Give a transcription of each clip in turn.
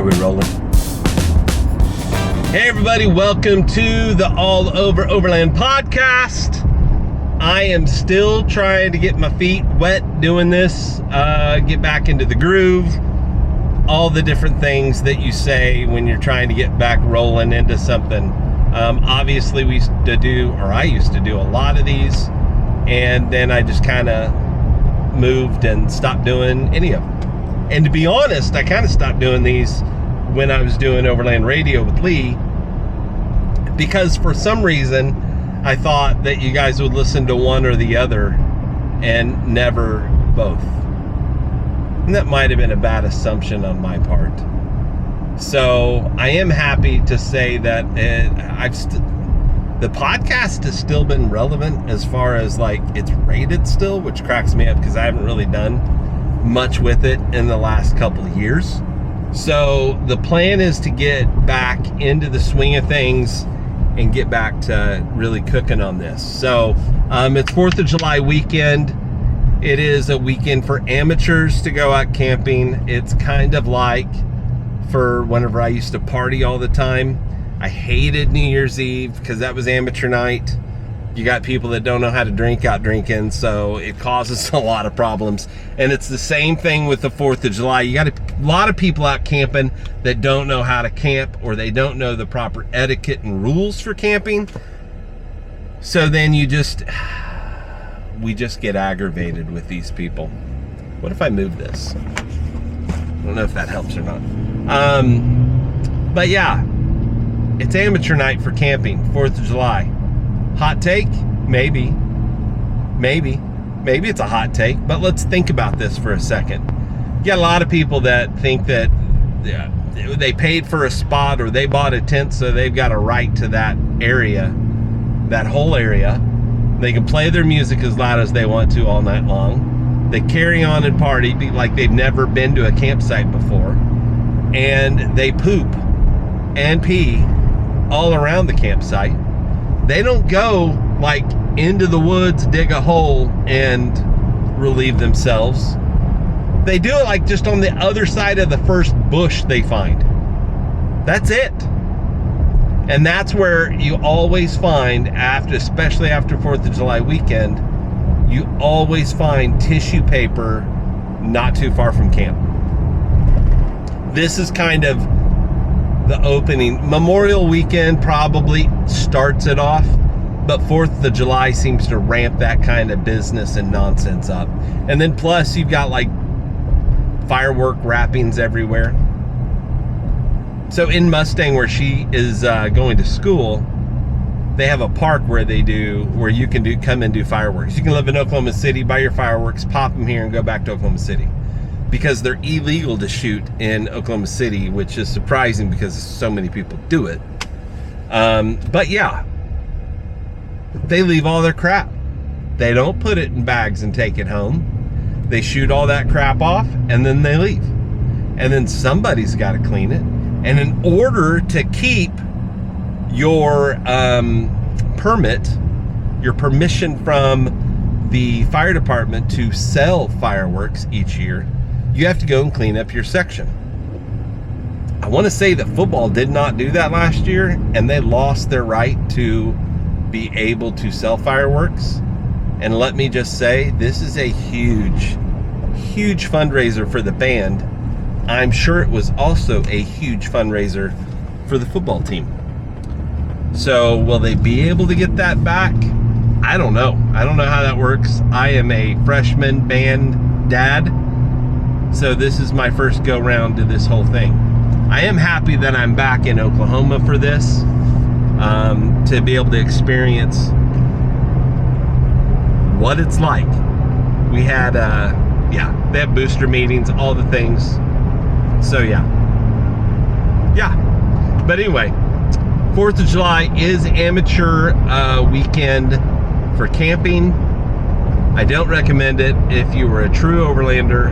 Are we rolling? Hey everybody, welcome to the All Over Overland podcast. I am still trying to get my feet wet doing this, get back into the groove, all the different things that you say when you're trying to get back rolling into something. Obviously we used to do, or I used to do a lot of these, and then I just kind of moved and stopped doing any of them. And to be honest, I kind of stopped doing these when I was doing Overland Radio with Lee, because for some reason I thought that you guys would listen to one or the other and never both. And that might have been a bad assumption on my part. So I am happy to say that the podcast has still been relevant as far as like it's rated still, which cracks me up because I haven't really done much with it in the last couple of years. So the plan is to get back into the swing of things and get back to really cooking on this. So it's 4th of July weekend. It is a weekend for amateurs to go out camping. It's kind of like for whenever I used to party all the time. I hated New Year's Eve because that was amateur night. You got people that don't know how to drink out drinking, so it causes a lot of problems. And it's the same thing with the 4th of July. You got a lot of people out camping that don't know how to camp, or they don't know the proper etiquette and rules for camping. So then we just get aggravated with these people. What if I move this? I don't know if that helps or not. But yeah, it's amateur night for camping, 4th of July. Hot take? Maybe it's a hot take, but let's think about this for a second. You got a lot of people that think that they paid for a spot or they bought a tent, so they've got a right to that area, that whole area. They can play their music as loud as they want to all night long. They carry on and party like they've never been to a campsite before, and they poop and pee all around the campsite. They don't go like into the woods, dig a hole, and relieve themselves. They do it like just on the other side of the first bush they find. That's it. And that's where you always find, especially after 4th of July weekend, you always find tissue paper not too far from camp. This is kind of the opening. Memorial weekend probably starts it off, but 4th of July seems to ramp that kind of business and nonsense up. And then plus you've got like firework wrappings everywhere. So in Mustang, where she is going to school, they have a park where you can come and do fireworks. You can live in Oklahoma City, buy your fireworks, pop them here, and go back to Oklahoma City, because they're illegal to shoot in Oklahoma City, which is surprising because so many people do it. But yeah, they leave all their crap. They don't put it in bags and take it home. They shoot all that crap off and then they leave. And then somebody's got to clean it. And in order to keep your permit, your permission from the fire department to sell fireworks each year, you have to go and clean up your section. I want to say that football did not do that last year, and they lost their right to be able to sell fireworks. And let me just say, this is a huge fundraiser for the band. I'm sure it was also a huge fundraiser for the football team. So will they be able to get that back? I don't know. I don't know how that works. I am a freshman band dad, so this is my first go round to this whole thing. I am happy that I'm back in Oklahoma for this, to be able to experience what it's like. We had, they have booster meetings, all the things. So yeah. But anyway, 4th of July is amateur weekend for camping. I don't recommend it if you were a true overlander,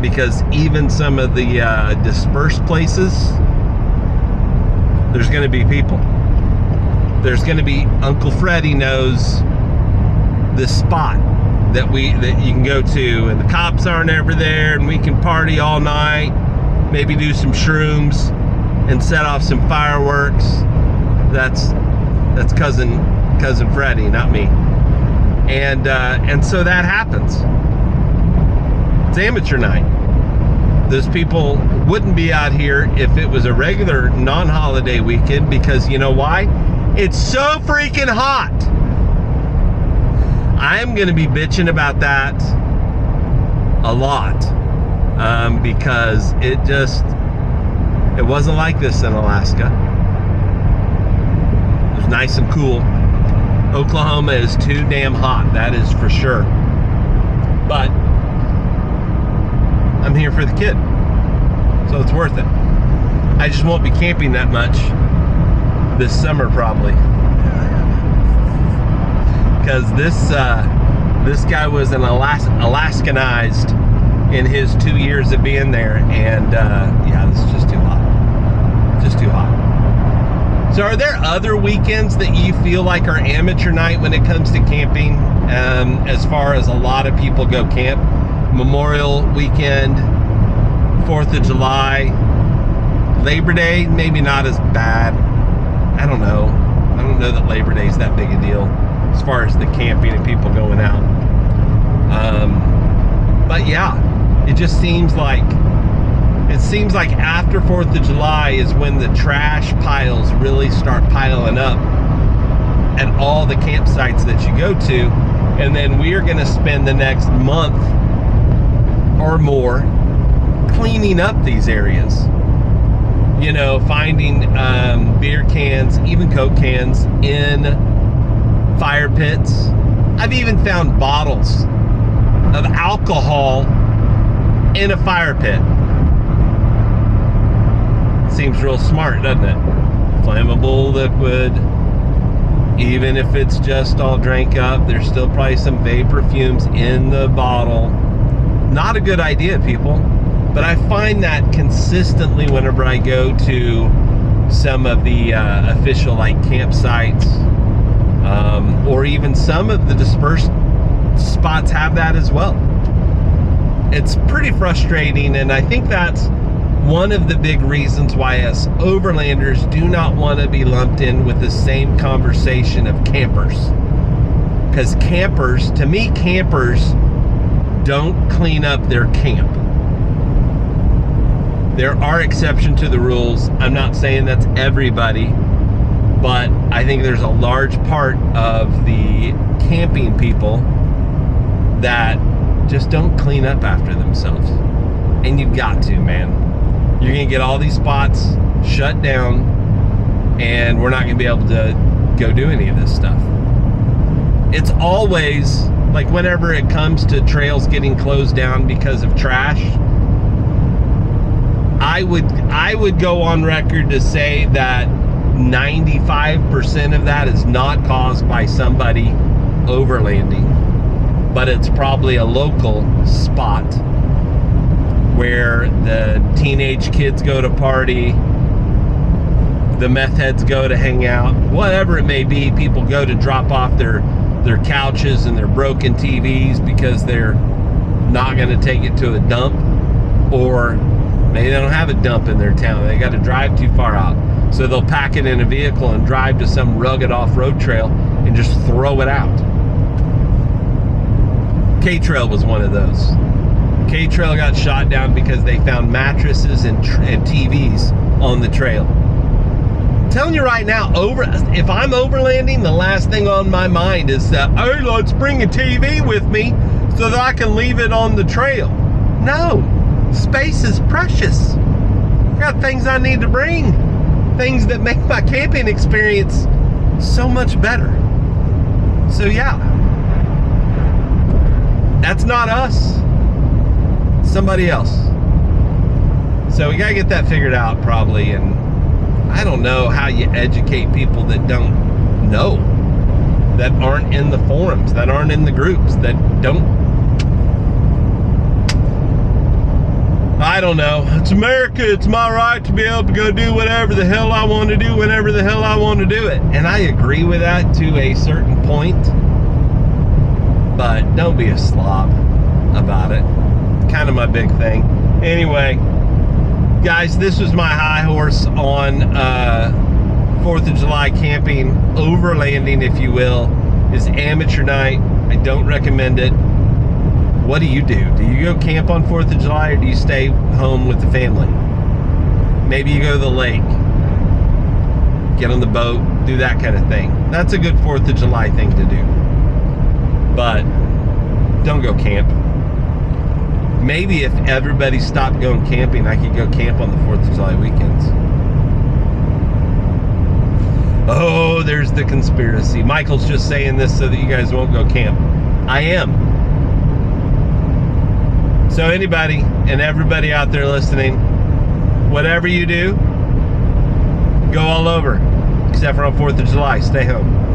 because even some of the dispersed places, there's going to be people. There's going to be Uncle Freddie knows this spot that you can go to, and the cops aren't ever there, and we can party all night. maybe do some shrooms and set off some fireworks. That's cousin Freddie, not me. And so that happens. It's amateur night. Those people wouldn't be out here if it was a regular non-holiday weekend, because you know why? It's so freaking hot. I'm gonna be bitching about that a lot, because it wasn't like this in Alaska. It was nice and cool. Oklahoma is too damn hot, that is for sure. But I'm here for the kid, so it's worth it. I just won't be camping that much this summer probably, because this guy was an Alaskanized in his 2 years of being there, and yeah, this is just too hot. Just too hot. So are there other weekends that you feel like are amateur night when it comes to camping, as far as a lot of people go camp? Memorial weekend, 4th of July, Labor Day, maybe not as bad. I don't know. I don't know that Labor Day is that big a deal as far as the camping and people going out. But yeah, it just seems like after 4th of July is when the trash piles really start piling up at all the campsites that you go to. And then we're gonna spend the next month or more cleaning up these areas. You know, finding beer cans, even Coke cans in fire pits. I've even found bottles of alcohol in a fire pit. Seems real smart, doesn't it? Flammable liquid. Even if it's just all drank up, there's still probably some vapor fumes in the bottle. Not a good idea, people. But I find that consistently whenever I go to some of the official like campsites, or even some of the dispersed spots have that as well. It's pretty frustrating, and I think that's one of the big reasons why us overlanders do not want to be lumped in with the same conversation of campers. Because campers, to me, campers don't clean up their camp. There are exceptions to the rules. I'm not saying that's everybody, but I think there's a large part of the camping people that just don't clean up after themselves. And you've got to, man. You're gonna get all these spots shut down, and we're not gonna be able to go do any of this stuff. It's always, like whenever it comes to trails getting closed down because of trash, I would go on record to say that 95% of that is not caused by somebody overlanding, but it's probably a local spot where the teenage kids go to party, the meth heads go to hang out, whatever it may be. People go to drop off their couches and their broken TVs because they're not going to take it to a dump, or maybe they don't have a dump in their town. They got to drive too far out. So they'll pack it in a vehicle and drive to some rugged off-road trail and just throw it out. K-Trail was one of those. K-Trail got shot down because they found mattresses and TVs on the trail. I'm telling you right now, if I'm overlanding, the last thing on my mind is that, hey, let's bring a TV with me so that I can leave it on the trail. No, space is precious. I got things I need to bring, things that make my camping experience so much better. So yeah, that's not us, somebody else. So we gotta get that figured out probably, and I don't know how you educate people that don't know, that aren't in the forums, that aren't in the groups, that don't. I don't know. It's America. It's my right to be able to go do whatever the hell I want to do whenever the hell I want to do it. And I agree with that to a certain point. But don't be a slob about it. Kind of my big thing. Anyway, Guys, this was my high horse on 4th of July camping, overlanding, if you will. Is amateur night. I don't recommend it. What do? Do you go camp on 4th of July, or do you stay home with the family? Maybe you go to the lake, get on the boat, do that kind of thing. That's a good 4th of July thing to do. But don't go camp. Maybe if everybody stopped going camping, I could go camp on the 4th of July weekends. Oh, there's the conspiracy. Michael's just saying this so that you guys won't go camp. I am. So anybody and everybody out there listening, whatever you do, go all over, except for on 4th of July. Stay home.